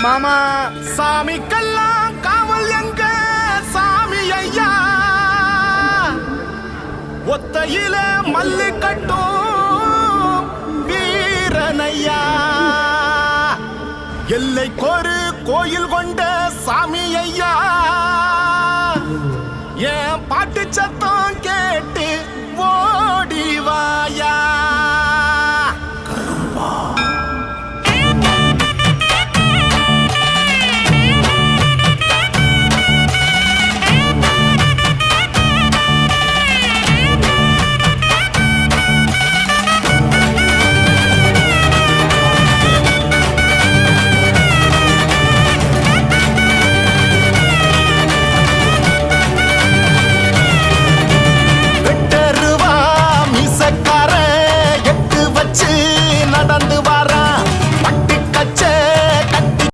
மாமா சாமிக்கெல்லாம் காவல் எங்க சாமி ஐயா, ஒத்தையில மல்லு கட்டும் வீரனையா, எல்லைக்கொரு கோயில் கொண்ட சாமி ஐயா, என் பாட்டு சத்தம் கேட்டு ஓடிவாயா.